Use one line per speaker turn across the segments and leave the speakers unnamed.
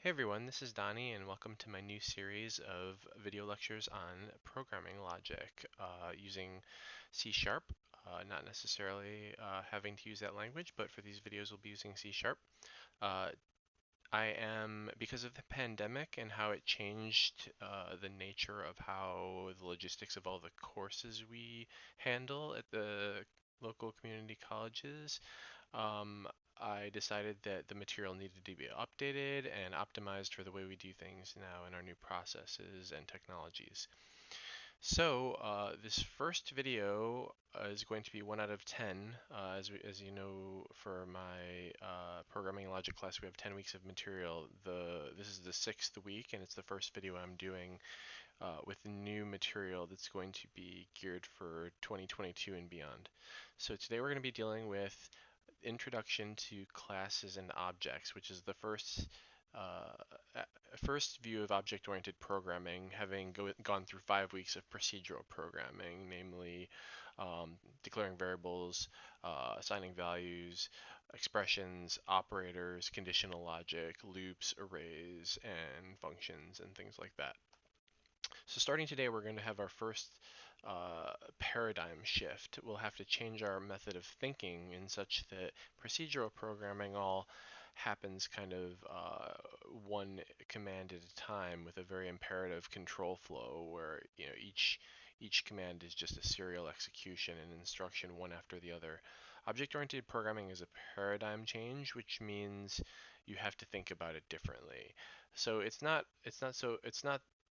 Hey everyone, this is Donnie, and welcome to my new series of video lectures on programming logic using C Sharp. Not necessarily having to use that language, but for these videos we'll be using C Sharp. Uh, because of the pandemic and how it changed the nature of how the logistics of all the courses we handle at the local community colleges, um, I decided that the material needed to be updated and optimized for the way we do things now in our new processes and technologies. So this first video is going to be 1 out of 10. As you know, for my programming logic class, we have 10 weeks of material. This is the sixth week, and it's the first video I'm doing with new material that's going to be geared for 2022 and beyond. So today we're going to be dealing with Introduction to Classes and Objects, which is the first view of object-oriented programming, having gone through 5 weeks of procedural programming, namely declaring variables, assigning values, expressions, operators, conditional logic, loops, arrays, and functions, and things like that. So starting today, we're going to have our first paradigm shift. We'll have to change our method of thinking in such that procedural programming all happens kind of one command at a time with a very imperative control flow where each command is just a serial execution and instruction one after the other. Object-oriented programming is a paradigm change, which means you have to think about it differently. So it's not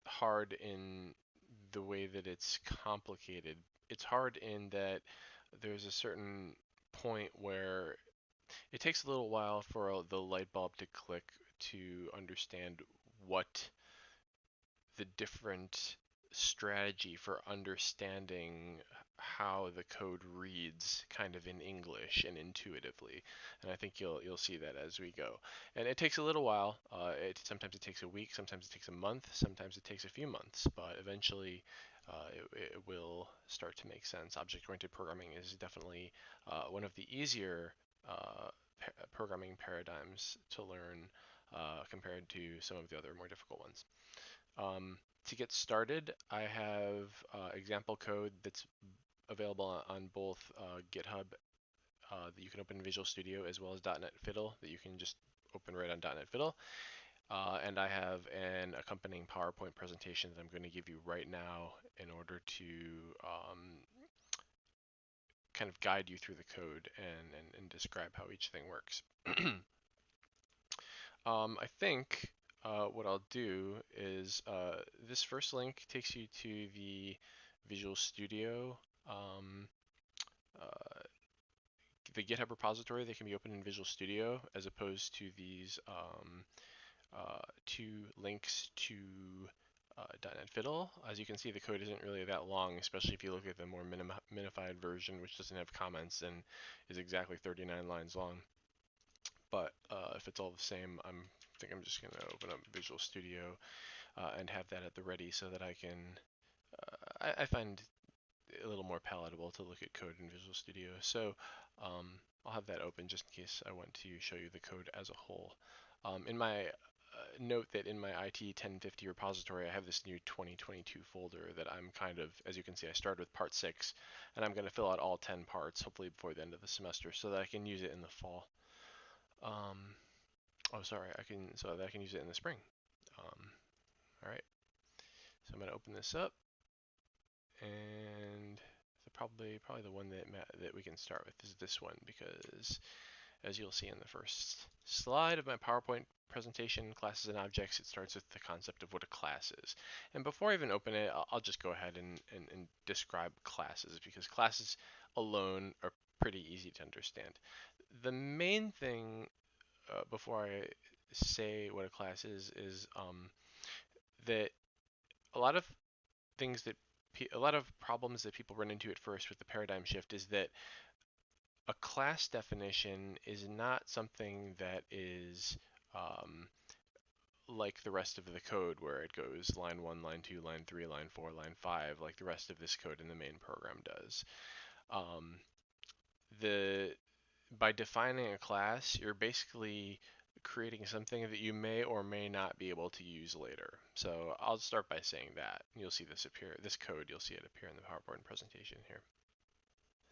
hard in the way that it's complicated. It's hard in that there's a certain point where it takes a little while for the light bulb to click to understand what the different strategy for understanding how the code reads kind of in English and intuitively. And I think you'll see that as we go. And it takes a little while. Sometimes it takes a week, sometimes it takes a month, sometimes it takes a few months, but eventually it will start to make sense. Object-oriented programming is definitely one of the easier programming paradigms to learn compared to some of the other more difficult ones. To get started, I have example code that's available on both GitHub that you can open in Visual Studio as well as .NET Fiddle that you can just open right on .NET Fiddle. And I have an accompanying PowerPoint presentation that I'm going to give you right now in order to kind of guide you through the code and describe how each thing works. I think what I'll do is this first link takes you to the Visual Studio, um, uh, the GitHub repository that can be opened in Visual Studio, as opposed to these two links to .NET Fiddle. As you can see, the code isn't really that long, especially if you look at the more minified version, which doesn't have comments and is exactly 39 lines long. But if it's all the same, I think I'm just going to open up Visual Studio and have that at the ready so that I can. I find it a little more palatable to look at code in Visual Studio. So I'll have that open just in case I want to show you the code as a whole. In my note that in my IT 1050 repository, I have this new 2022 folder that I'm kind of, as you can see, I started with part 6, and I'm going to fill out all 10 parts, hopefully before the end of the semester, so that I can use it in the fall. Oh, sorry, so that I can use it in the spring. All right, so I'm going to open this up, and probably the one that we can start with is this one, because as you'll see in the first slide of my PowerPoint presentation, Classes and Objects, it starts with the concept of what a class is. And before I even open it, I'll just go ahead and describe classes, because classes alone are pretty easy to understand. The main thing before I say what a class is that a lot of things that a lot of problems that people run into at first with the paradigm shift is that a class definition is not something that is um, like the rest of the code where it goes line 1, line 2, line 3, line 4, line 5, like the rest of this code in the main program does. Um, the By defining a class, you're basically creating something that you may or may not be able to use later. So I'll start by saying that. You'll see this appear, this code, you'll see it appear in the PowerPoint presentation here.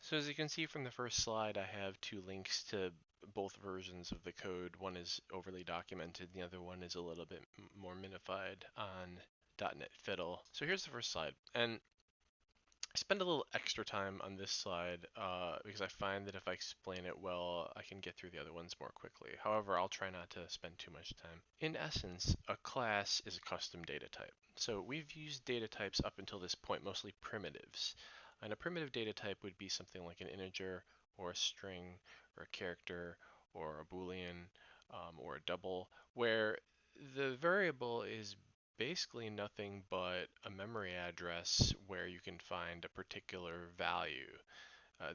So as you can see from the first slide, I have two links to both versions of the code. One is overly documented, the other one is a little bit more minified on .NET Fiddle. So here's the first slide, and I spend a little extra time on this slide because I find that if I explain it well, I can get through the other ones more quickly. However, I'll try not to spend too much time. In essence, a class is a custom data type. So we've used data types up until this point, mostly primitives. And a primitive data type would be something like an integer or a string or a character or a Boolean or a double, where the variable is basically nothing but a memory address where you can find a particular value.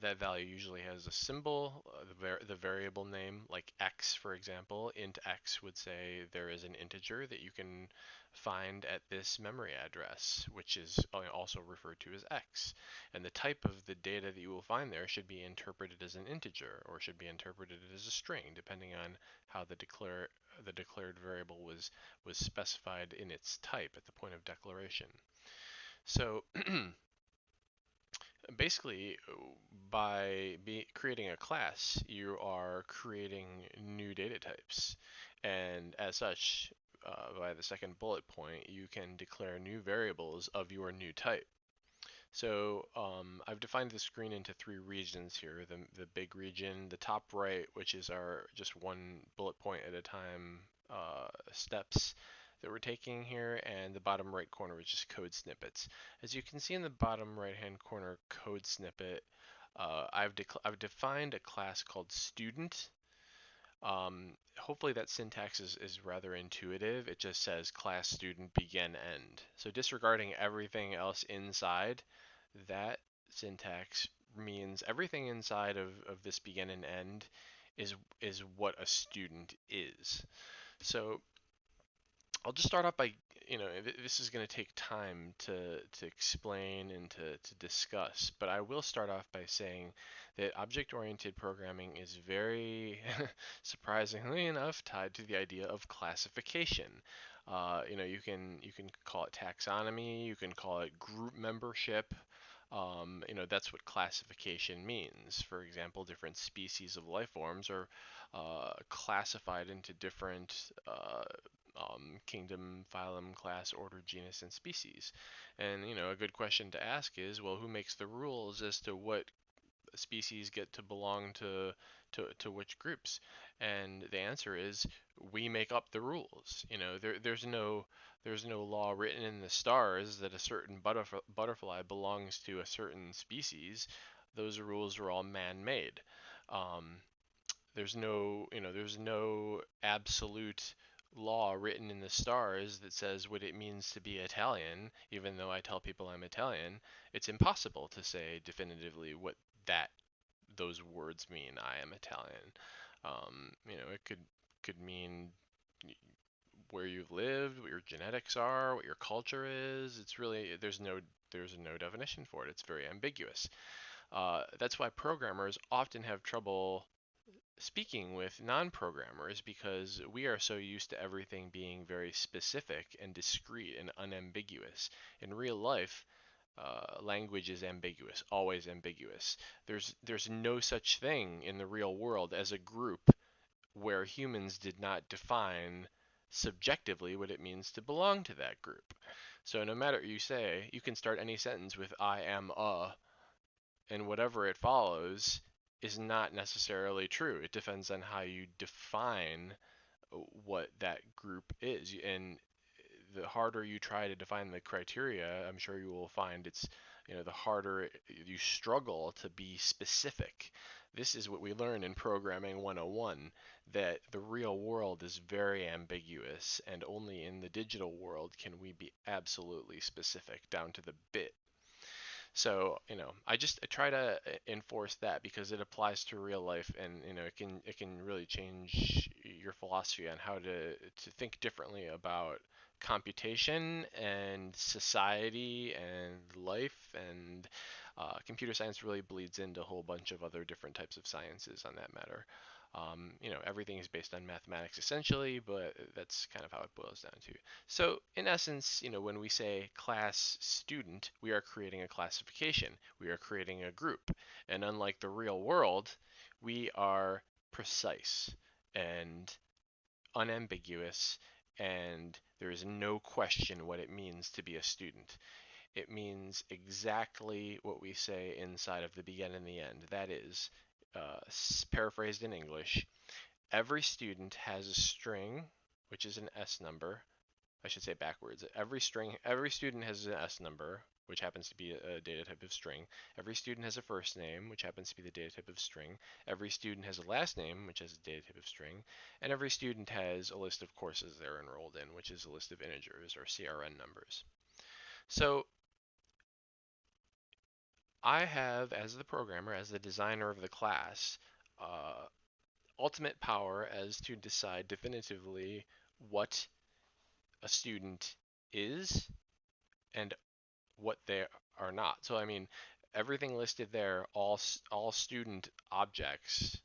That value usually has a symbol, the variable name, like x, for example. Int x would say there is an integer that you can find at this memory address, which is also referred to as x. And the type of the data that you will find there should be interpreted as an integer or should be interpreted as a string, depending on how the declared variable was specified in its type at the point of declaration. So basically, by creating a class, you are creating new data types. And as such, by the second bullet point, you can declare new variables of your new type. So I've defined the screen into three regions here. The big region, the top right, which is our just one bullet point at a time steps that we're taking here, and the bottom right corner, which is code snippets. As you can see in the bottom right hand corner code snippet, I've defined a class called student. Hopefully that syntax is rather intuitive. It just says class student begin end. So disregarding everything else inside, that syntax means everything inside of this begin and end is what a student is. So I'll just start off by, this is going to take time to explain and to discuss, but I will start off by saying that object-oriented programming is very, surprisingly enough, tied to the idea of classification. You can call it taxonomy, you can call it group membership. That's what classification means. For example, different species of life forms are classified into different kingdom, phylum, class, order, genus, and species. And a good question to ask is, well, who makes the rules as to what species get to belong to which groups? And the answer is we make up the rules. There's no law written in the stars that a certain butterfly belongs to a certain species. Those rules are all man-made. Um, there's no absolute law written in the stars that says what it means to be Italian, even though I tell people I'm Italian. It's impossible to say definitively what that those words mean. I am Italian. It could mean where you've lived, what your genetics are, what your culture is. It's really there's no definition for it. It's very ambiguous. That's why programmers often have trouble speaking with non-programmers because we are so used to everything being very specific and discrete and unambiguous. In real life, language is ambiguous, always ambiguous. There's no such thing in the real world as a group where humans did not define subjectively what it means to belong to that group. So no matter what you say, you can start any sentence with I am a, and whatever it follows is not necessarily true. It depends on how you define what that group is. And the harder you try to define the criteria, I'm sure you will find the harder you struggle to be specific. This is what we learn in Programming 101, that the real world is very ambiguous, and only in the digital world can we be absolutely specific down to the bit. So, I try to enforce that because it applies to real life, and it can really change your philosophy on how to think differently about computation and society and life, and computer science really bleeds into a whole bunch of other different types of sciences on that matter. Everything is based on mathematics essentially, but that's kind of how it boils down to. So in essence, when we say class student, we are creating a classification. We are creating a group. And unlike the real world, we are precise and unambiguous, and there is no question what it means to be a student. It means exactly what we say inside of the begin and the end. That is, paraphrased in English, every student has a string, which is an S number. I should say backwards. Every student has an S number, which happens to be a data type of string. Every student has a first name, which happens to be the data type of string. Every student has a last name, which has a data type of string. And every student has a list of courses they're enrolled in, which is a list of integers or CRN numbers. So I have, as the programmer, as the designer of the class, uh, ultimate power as to decide definitively what a student is and what they are not. So I mean, everything listed there, all student objects.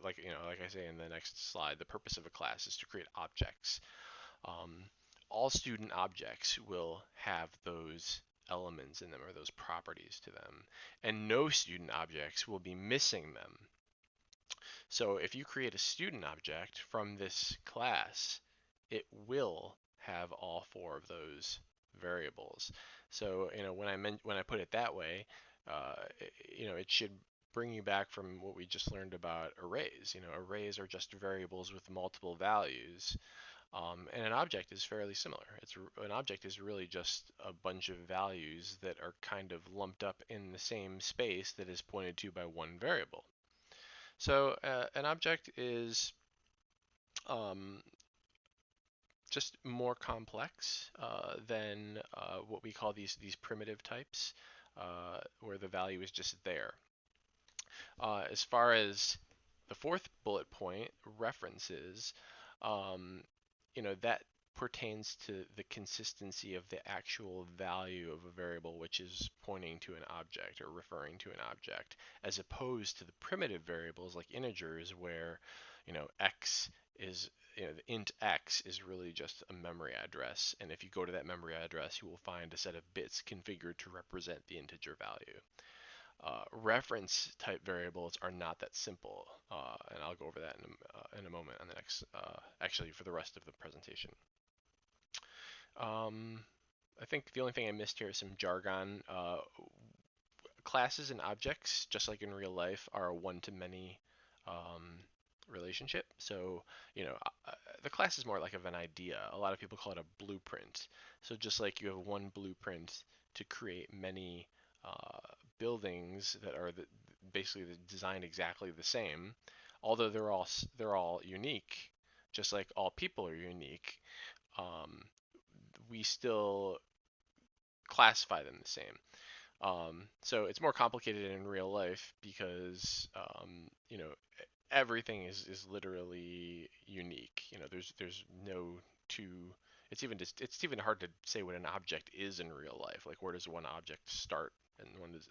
Like I say in the next slide, the purpose of a class is to create objects. Um, all student objects will have those elements in them or those properties to them, and no student objects will be missing them. So if you create a student object from this class, it will have all four of those variables. So when I put it that way, it should bring you back from what we just learned about arrays. Arrays are just variables with multiple values. And an object is fairly similar. An object is really just a bunch of values that are kind of lumped up in the same space that is pointed to by one variable. So an object is um, just more complex than what we call these primitive types, where the value is just there. As far as the fourth bullet point, references, um, that pertains to the consistency of the actual value of a variable which is pointing to an object or referring to an object, as opposed to the primitive variables like integers where, x is, the int x is really just a memory address, and if you go to that memory address, you will find a set of bits configured to represent the integer value. Reference type variables are not that simple, and I'll go over that in a moment on the next, actually for the rest of the presentation. I think the only thing I missed here is some jargon. Classes and objects, just like in real life, are a one-to-many relationship. So, the class is more like of an idea. A lot of people call it a blueprint. So just like you have one blueprint to create many uh, buildings that are basically designed exactly the same, although they're all unique, just like all people are unique. Um, we still classify them the same. So it's more complicated in real life because everything is literally unique. There's no two. It's even hard to say what an object is in real life. Like where does one object start and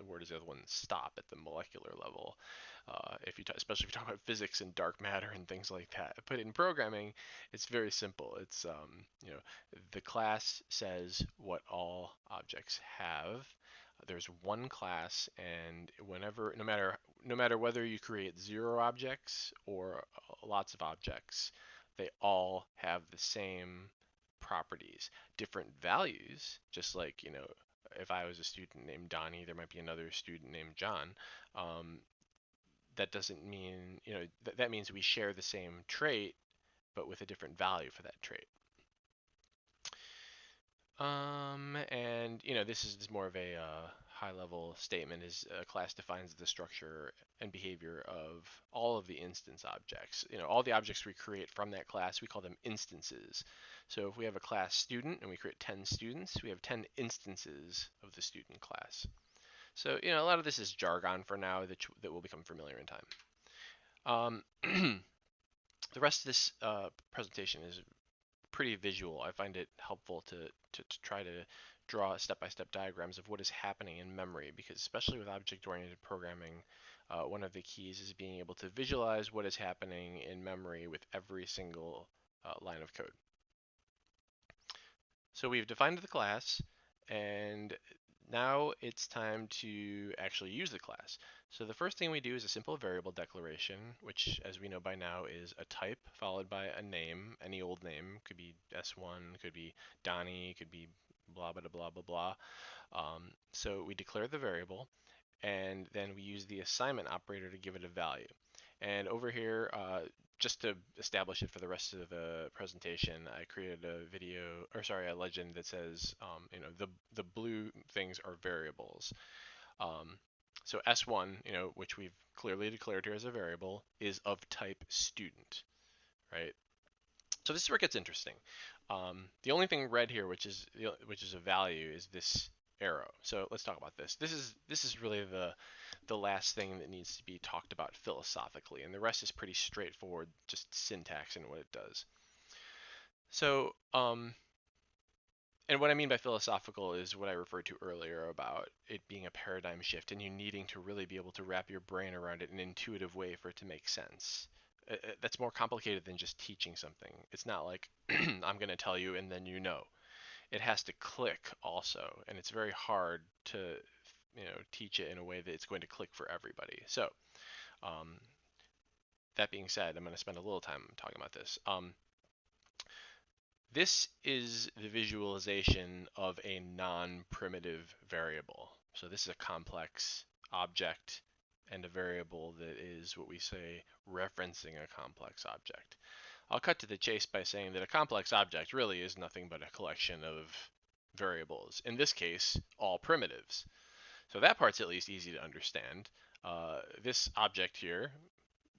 where does the other one stop at the molecular level? Especially if you talk about physics and dark matter and things like that. But in programming, it's very simple. It's the class says what all objects have. There's one class, and no matter whether you create 0 objects or lots of objects, they all have the same properties, different values. Just like, if I was a student named Donnie, there might be another student named John. Um, that doesn't mean, that means we share the same trait, but with a different value for that trait. And this is more of a high-level statement. Is a class defines the structure and behavior of all of the instance objects. All the objects we create from that class, we call them instances. So if we have a class student and we create 10 students, we have 10 instances of the student class. So a lot of this is jargon for now that will become familiar in time. The rest of this presentation is pretty visual. I find it helpful to try to draw step-by-step diagrams of what is happening in memory, because especially with object-oriented programming, one of the keys is being able to visualize what is happening in memory with every single line of code. So we've defined the class, and now it's time to actually use the class. So the first thing we do is a simple variable declaration, which, as we know by now, is a type followed by a name, any old name. Could be S1, could be Donnie, could be blah, blah, blah, blah, blah. So we declare the variable, and then we use the assignment operator to give it a value. And over here, just to establish it for the rest of the presentation, I created a video, or sorry, a legend that says, the blue things are variables. So S1, which we've clearly declared here as a variable, is of type student, right? So this is where it gets interesting. The only thing red here, which is a value, is this arrow. So let's talk about this. This is really the last thing that needs to be talked about philosophically, and the rest is pretty straightforward, just syntax and what it does. So, and what I mean by philosophical is what I referred to earlier about it being a paradigm shift and you needing to really be able to wrap your brain around it in an intuitive way for it to make sense. That's more complicated than just teaching something. It's not like I'm going to tell you and then you know. It has to click also, and it's very hard to teach it in a way that it's going to click for everybody. So um, that being said, I'm going to spend a little time talking about this. This is the visualization of a non-primitive variable. So this is a complex object and a variable that is what we say referencing a complex object. I'll cut to the chase by saying that a complex object really is nothing but a collection of variables. In this case, all primitives. So that part's at least easy to understand. This object here,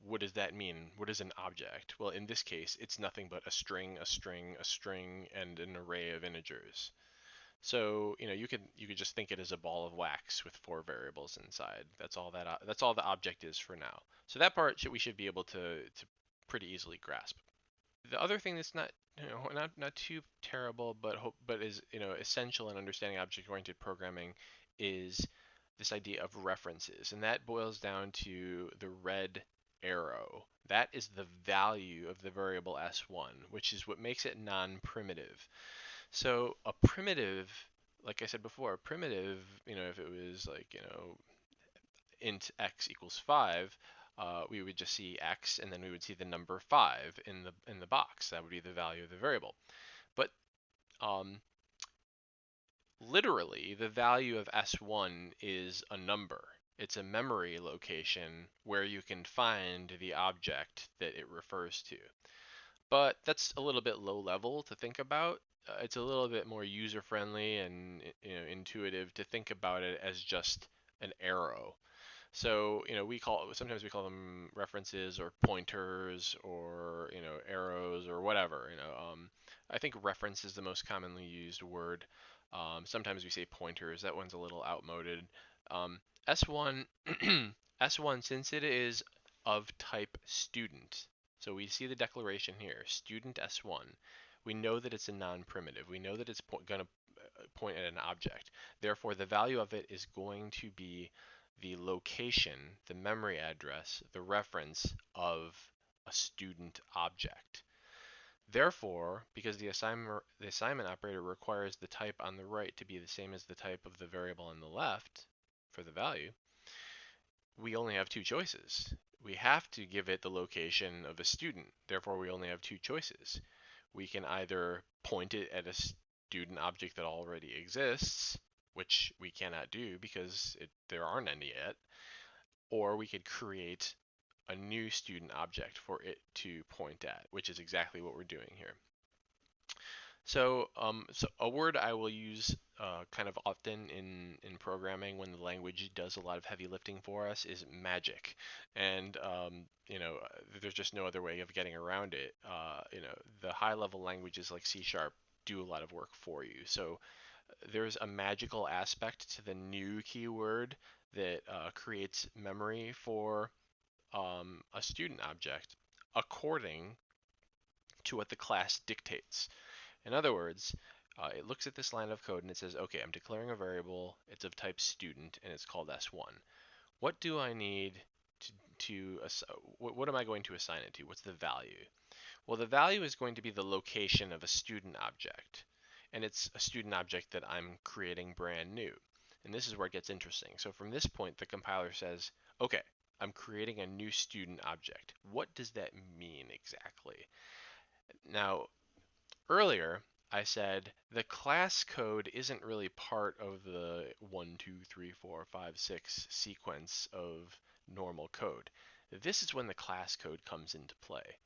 what does that mean? What is an object? Well, in this case, it's nothing but a string, a string, a string, and an array of integers. So you could just think it as a ball of wax with 4 variables inside. That's all the object is for now. So that part we should be able to pretty easily grasp. The other thing that's not too terrible, but is essential in understanding object-oriented programming is this idea of references, and that boils down to the red arrow. That is the value of the variable s1, which is what makes it non-primitive. So a primitive, like I said before, a primitive, if it was like, int x equals 5, we would just see x, and then we would see the number 5 in the box. That would be the value of the variable. But literally, the value of s1 is a number. It's a memory location where you can find the object that it refers to. But that's a little bit low level to think about. It's a little bit more user friendly and intuitive to think about it as just an arrow. So sometimes we call them references or pointers or arrows or whatever. I think reference is the most commonly used word. Sometimes we say pointers. That one's a little outmoded. S1 S1, since it is of type student. So we see the declaration here, student S1. We know that it's a non-primitive. We know that it's going to point at an object. Therefore, the value of it is going to be the location, the memory address, the reference of a student object. Therefore, because the assignment operator requires the type on the right to be the same as the type of the variable on the left for the value, we only have 2 choices. We have to give it the location of a student. Therefore, we only have 2 choices. We can either point it at a student object that already exists, which we cannot do because there aren't any yet, or we could create a new student object for it to point at, which is exactly what we're doing here. So a word I will use kind of often in programming when the language does a lot of heavy lifting for us is magic, and there's just no other way of getting around it. The high-level languages like C# do a lot of work for you. So there's a magical aspect to the new keyword that creates memory for a student object according to what the class dictates. In other words, it looks at this line of code and it says, okay, I'm declaring a variable, it's of type student, and it's called s1. What do I need to what am I going to assign it to? What's the value? Well, the value is going to be the location of a student object, and it's a student object that I'm creating brand new. And this is where it gets interesting. So from this point, the compiler says, okay, I'm creating a new student object. What does that mean exactly? Now, earlier, I said the class code isn't really part of the 1, 2, 3, 4, 5, 6 sequence of normal code. This is when the class code comes into play.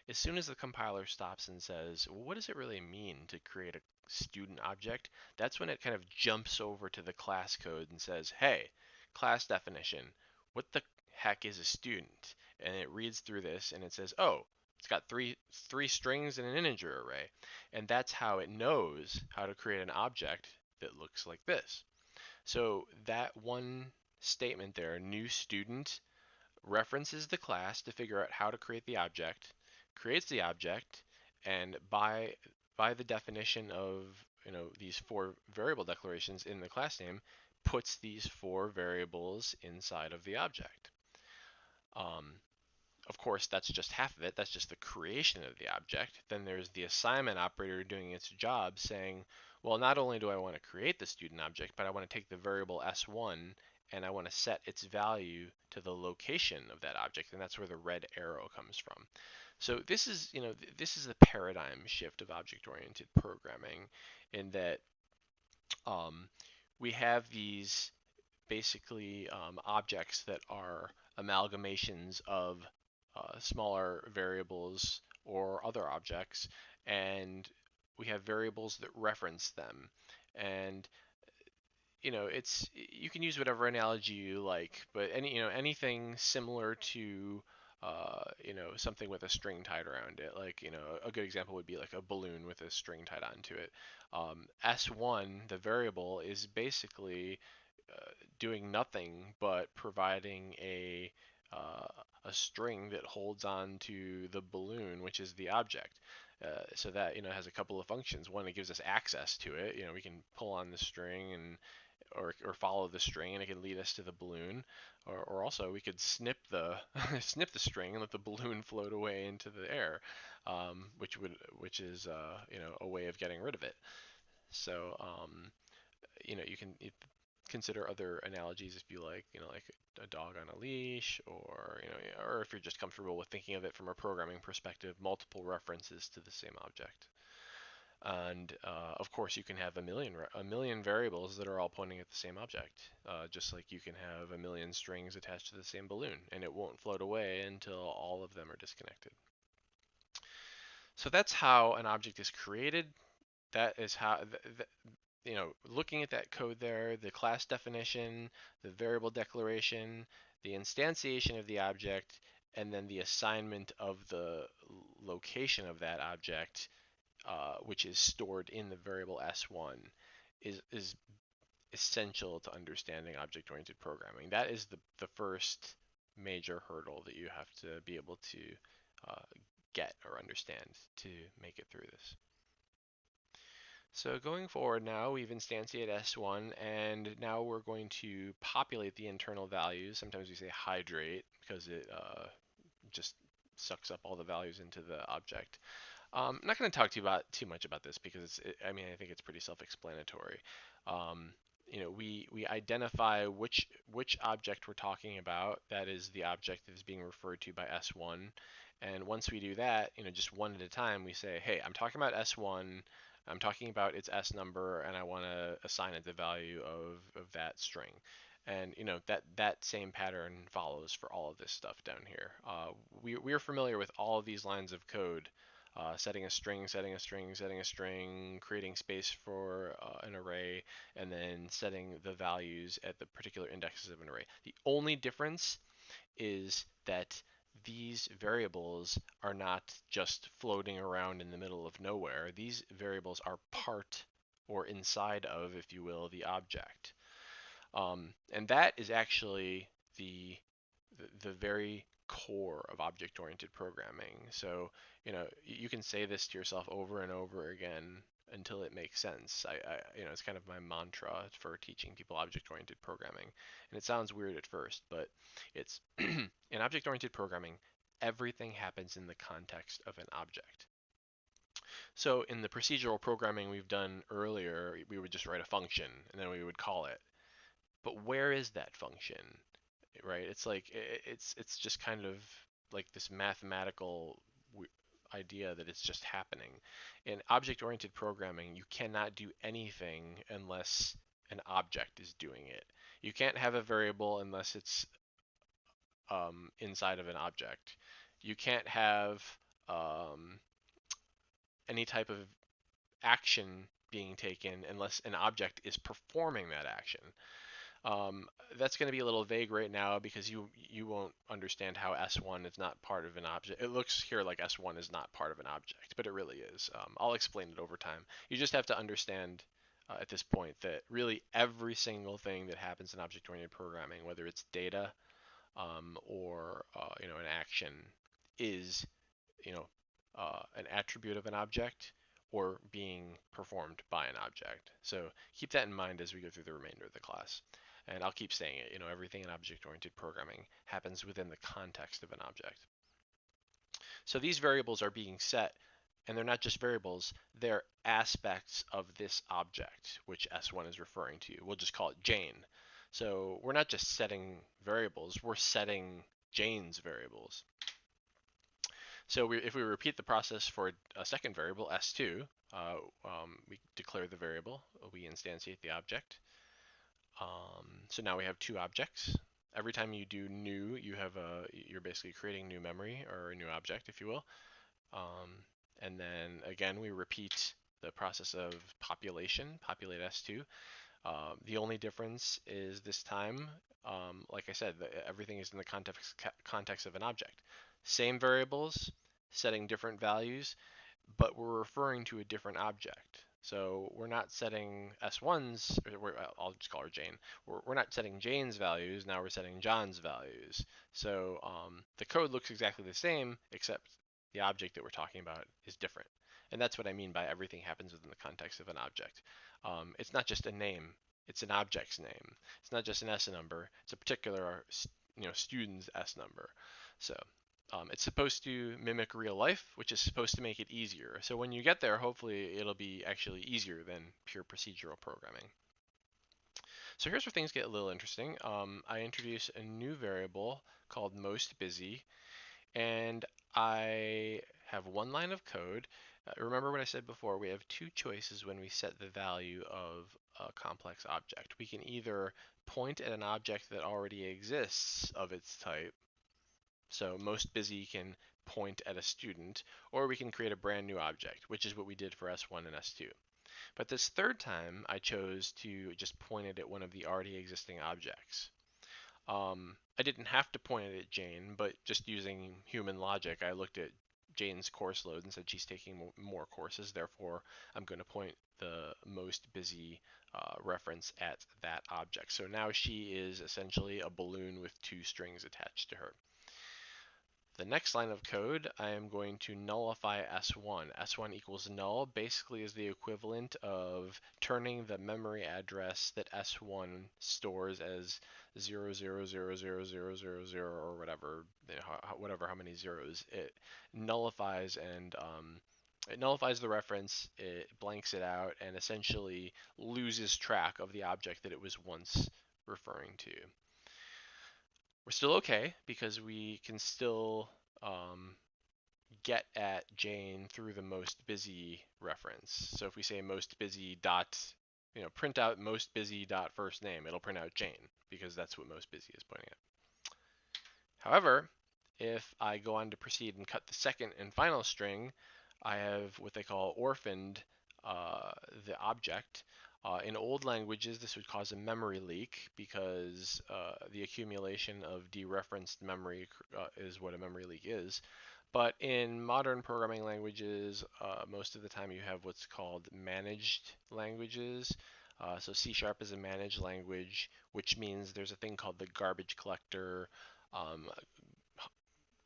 As soon as the compiler stops and says, well, what does it really mean to create a student object? That's when it kind of jumps over to the class code and says, hey, class definition, what the heck is a student? And it reads through this and it says, oh, it's got three strings and an integer array. And that's how it knows how to create an object that looks like this. So that one statement there, new student, references the class to figure out how to create the object, creates the object, and by the definition of these four variable declarations in the class name, puts these four variables inside of the object. Of course, that's just half of it. That's just the creation of the object. Then there's the assignment operator doing its job saying, well, not only do I want to create the student object, but I want to take the variable s1 and I want to set its value to the location of that object, and that's where the red arrow comes from. So this is, this is the paradigm shift of object-oriented programming, in that we have these basically objects that are amalgamations of smaller variables or other objects, and we have variables that reference them. And it's, you can use whatever analogy you like, but anything similar to something with a string tied around it. Like, a good example would be like a balloon with a string tied onto it. S1, the variable, is basically doing nothing but providing a string that holds on to the balloon, which is the object. So that has a couple of functions. One, it gives us access to it. We can pull on the string and or follow the string, and it can lead us to the balloon. Or also we could snip the snip the string and let the balloon float away into the air, which is a way of getting rid of it. So you can consider other analogies if you like a dog on a leash, or if you're just comfortable with thinking of it from a programming perspective, multiple references to the same object. And of course, you can have a million variables that are all pointing at the same object, just like you can have a million strings attached to the same balloon, and it won't float away until all of them are disconnected. So that's how an object is created. That is how, looking at that code there, the class definition, the variable declaration, the instantiation of the object, and then the assignment of the location of that object, which is stored in the variable s1, is essential to understanding object-oriented programming. That is the first major hurdle that you have to be able to get or understand to make it through this. So going forward now, we've instantiated S1, and now we're going to populate the internal values. Sometimes we say hydrate because it just sucks up all the values into the object. I'm not going to talk to you about too much about this because I think it's pretty self-explanatory. We identify which object we're talking about. That is the object that is being referred to by S1. And once we do that, just one at a time, we say, hey, I'm talking about S1. I'm talking about its S number, and I want to assign it the value of that string. And that same pattern follows for all of this stuff down here. We're familiar with all of these lines of code. Setting a string, setting a string, setting a string, creating space for an array, and then setting the values at the particular indexes of an array. The only difference is that these variables are not just floating around in the middle of nowhere. These variables are part or inside of, if you will, the object. And that is actually the very core of object-oriented programming. So, you can say this to yourself over and over again until it makes sense. It's kind of my mantra for teaching people object-oriented programming. And it sounds weird at first, but it's in object-oriented programming, everything happens in the context of an object. So in the procedural programming we've done earlier, we would just write a function and then we would call it. But where is that function? Right? It's like it's just kind of like this mathematical idea that it's just happening. In object-oriented programming, you cannot do anything unless an object is doing it. You can't have a variable unless it's inside of an object. You can't have um, any type of action being taken unless an object is performing that action. Um, that's going to be a little vague right now because you won't understand how S1 is not part of an object. It looks here like S1 is not part of an object, but it really is. I'll explain it over time. You just have to understand at this point that really every single thing that happens in object-oriented programming, whether it's data or an action, is an attribute of an object or being performed by an object. So keep that in mind as we go through the remainder of the class. And I'll keep saying it, everything in object-oriented programming happens within the context of an object. So these variables are being set, and they're not just variables, they're aspects of this object, which S1 is referring to. We'll just call it Jane. So we're not just setting variables, we're setting Jane's variables. So if we repeat the process for a second variable, S2, we declare the variable, we instantiate the object. So now we have two objects. Every time you do new, you're basically creating new memory or a new object, if you will. And then again, we repeat the process of population, populate S2. The only difference is this time, like I said, everything is in the context of an object. Same variables, setting different values, but we're referring to a different object. So we're not setting S1's, I'll just call her Jane. We're not setting Jane's values, now we're setting John's values. So the code looks exactly the same, except the object that we're talking about is different. And that's what I mean by everything happens within the context of an object. It's not just a name, it's an object's name. It's not just an S number, it's a particular student's S number. So it's supposed to mimic real life, which is supposed to make it easier. So when you get there, hopefully it'll be actually easier than pure procedural programming. So here's where things get a little interesting. I introduce a new variable called most busy, and I have one line of code. Remember what I said before, we have two choices when we set the value of a complex object. We can either point at an object that already exists of its type, so most busy can point at a student, or we can create a brand new object, which is what we did for S1 and S2. But this third time, I chose to just point it at one of the already existing objects. I didn't have to point it at Jane, but just using human logic, I looked at Jane's course load and said she's taking more courses, therefore I'm going to point the most busy reference at that object. So now she is essentially a balloon with two strings attached to her. The next line of code, I am going to nullify S1. S1 equals null basically is the equivalent of turning the memory address that S1 stores as 0000000 or whatever, how many zeros. It nullifies the reference, it blanks it out, and essentially loses track of the object that it was once referring to. We're still okay because we can still get at Jane through the most busy reference. So if we say most busy dot, print out most busy dot first name, it'll print out Jane because that's what most busy is pointing at. However, if I go on to proceed and cut the second and final string, I have what they call orphaned the object. In old languages, this would cause a memory leak because the accumulation of dereferenced memory is what a memory leak is. But in modern programming languages, most of the time you have what's called managed languages. So C# is a managed language, which means there's a thing called the garbage collector,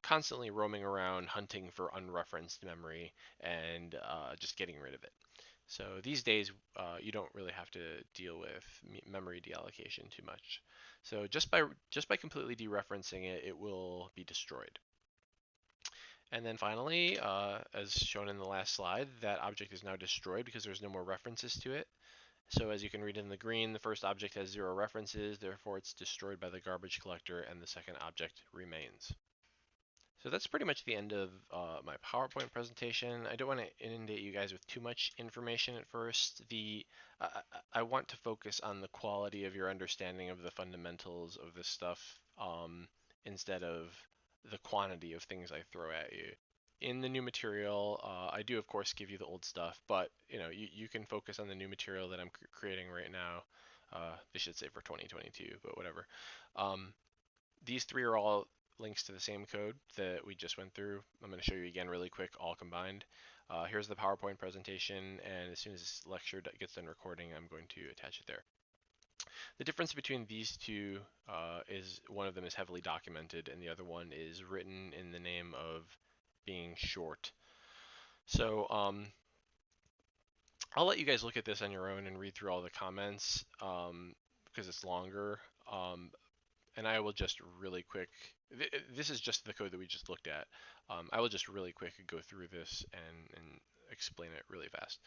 constantly roaming around hunting for unreferenced memory and just getting rid of it. So these days, you don't really have to deal with memory deallocation too much. So just by completely dereferencing it, it will be destroyed. And then finally, as shown in the last slide, that object is now destroyed because there's no more references to it. So as you can read in the green, the first object has 0 references, therefore it's destroyed by the garbage collector, and the second object remains. So that's pretty much the end of my PowerPoint presentation. I don't want to inundate you guys with too much information at first. I want to focus on the quality of your understanding of the fundamentals of this stuff instead of the quantity of things I throw at you. In the new material, I do of course give you the old stuff, but you can focus on the new material that I'm creating right now. This should say for 2022, but whatever. These three are all links to the same code that we just went through. I'm going to show you again really quick, all combined. Here's the PowerPoint presentation, and as soon as this lecture gets done recording, I'm going to attach it there. The difference between these two is one of them is heavily documented, and the other one is written in the name of being short. So I'll let you guys look at this on your own and read through all the comments because it's longer. And I will just really quick, this is just the code that we just looked at. I will just really quick go through this and explain it really fast.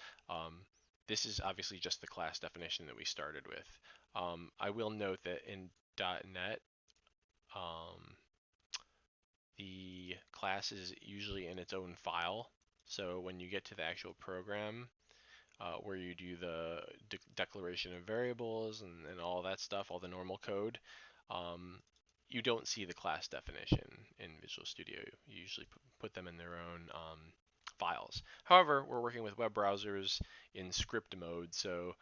This is obviously just the class definition that we started with. I will note that in .NET, the class is usually in its own file. So when you get to the actual program, where you do the declaration of variables and all that stuff, all the normal code, you don't see the class definition in Visual Studio. You usually put them in their own files. However, we're working with web browsers in script mode, so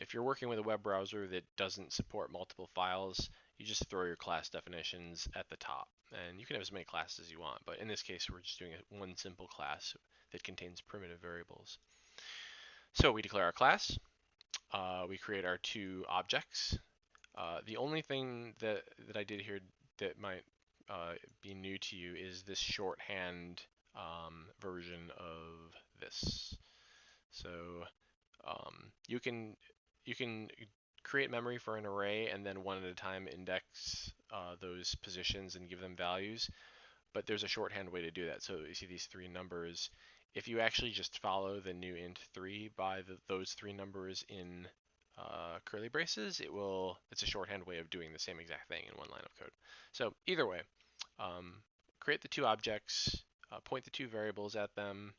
if you're working with a web browser that doesn't support multiple files, you just throw your class definitions at the top. And you can have as many classes as you want, but in this case, we're just doing one simple class that contains primitive variables. So we declare our class, we create our two objects. The only thing that I did here that might be new to you is this shorthand version of this. So you can create memory for an array and then one at a time index those positions and give them values. But there's a shorthand way to do that. So you see these three numbers. If you actually just follow the new int 3 by those three numbers in curly braces, it's a shorthand way of doing the same exact thing in one line of code. So either way, create the two objects, point the two variables at them,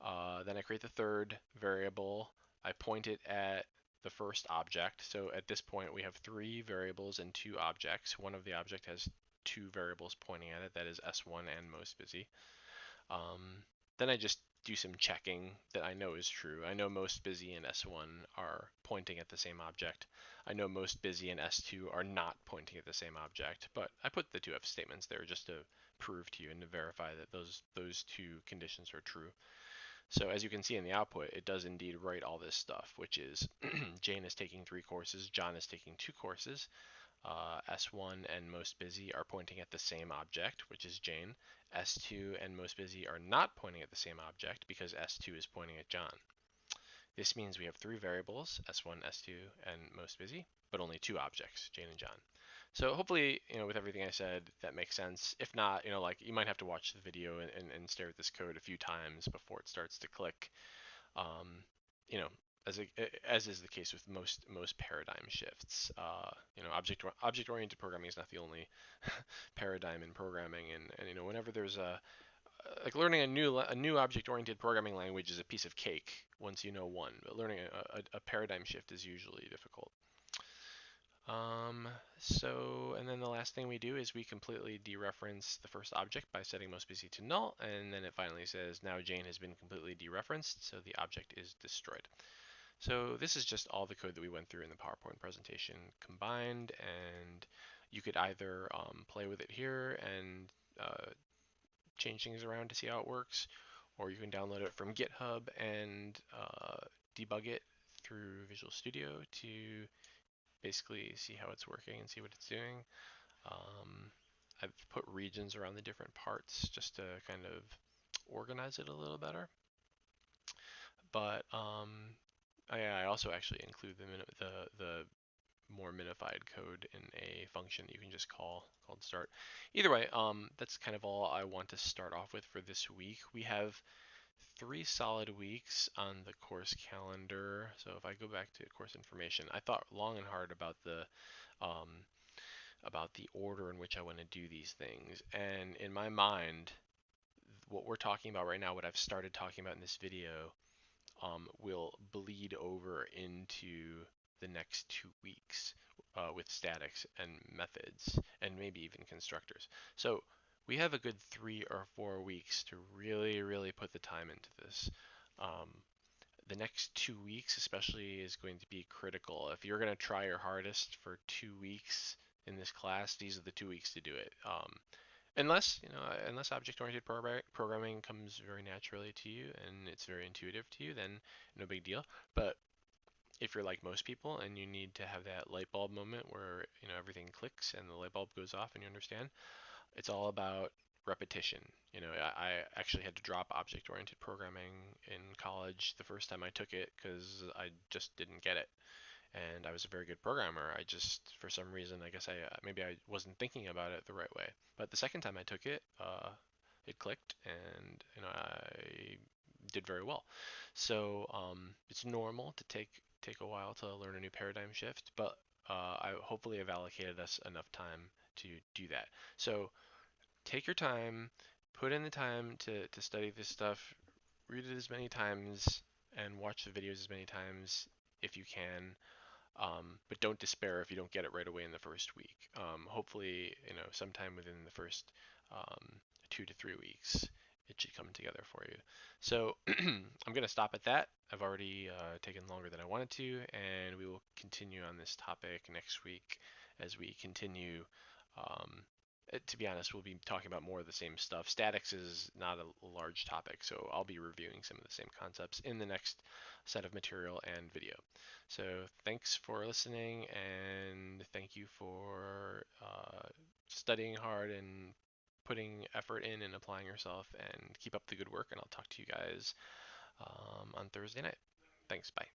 then I create the third variable. I point it at the first object. So at this point, we have three variables and two objects. One of the object has two variables pointing at it, that is S1 and most busy. Then I just do some checking that I know is true. I know most busy and S1 are pointing at the same object. I know most busy and S2 are not pointing at the same object, but I put the two if statements there just to prove to you and to verify that those two conditions are true. So as you can see in the output, it does indeed write all this stuff, which is Jane is taking 3 courses, John is taking 2 courses. S1 and most busy are pointing at the same object, which is Jane. S2 and most busy are not pointing at the same object because S2 is pointing at John. This means we have 3 variables, S1, S2, and most busy, but only 2 objects, Jane and John. So hopefully, with everything I said, that makes sense. If not, like you might have to watch the video and stare at this code a few times before it starts to click. You know, as is the case with most paradigm shifts. Object-oriented programming is not the only paradigm in programming, and whenever there's like learning a new object-oriented programming language is a piece of cake once you know one, but learning a paradigm shift is usually difficult. And then the last thing we do is we completely dereference the first object by setting most busy to null, and then it finally says now Jane has been completely dereferenced, so the object is destroyed. So this is just all the code that we went through in the PowerPoint presentation combined, and you could either play with it here and change things around to see how it works, or you can download it from GitHub and debug it through Visual Studio to basically see how it's working and see what it's doing. I've put regions around the different parts just to kind of organize it a little better. But I also actually include the more minified code in a function that you can just call called start. Either way, that's kind of all I want to start off with for this week. We have 3 solid weeks on the course calendar. So if I go back to course information, I thought long and hard um, about the order in which I want to do these things. And in my mind, what we're talking about right now, what I've started talking about in this video, will bleed over into the next 2 weeks with statics and methods, and maybe even constructors. So we have a good 3 or 4 weeks to really, really put the time into this. Um, the next 2 weeks, especially, is going to be critical. If you're going to try your hardest for 2 weeks in this class, these are the 2 weeks to do it. Unless object-oriented programming comes very naturally to you and it's very intuitive to you, then no big deal. But if you're like most people and you need to have that light bulb moment where everything clicks and the light bulb goes off and you understand, it's all about repetition. I actually had to drop object-oriented programming in college the first time I took it because I just didn't get it. And I was a very good programmer. I just, for some reason, I guess maybe I wasn't thinking about it the right way. But the second time I took it, it clicked, and I did very well. So it's normal to take a while to learn a new paradigm shift, but I hopefully have allocated us enough time to do that. So take your time, put in the time to study this stuff, read it as many times, and watch the videos as many times if you can. But don't despair if you don't get it right away in the first week. Hopefully, sometime within the first 2 to 3 weeks, it should come together for you. So I'm going to stop at that. I've already taken longer than I wanted to, and we will continue on this topic next week as we continue. To be honest, we'll be talking about more of the same stuff. Statics is not a large topic, so I'll be reviewing some of the same concepts in the next set of material and video. So thanks for listening, and thank you for studying hard and putting effort in and applying yourself, and keep up the good work, and I'll talk to you guys on Thursday night. Thanks, bye.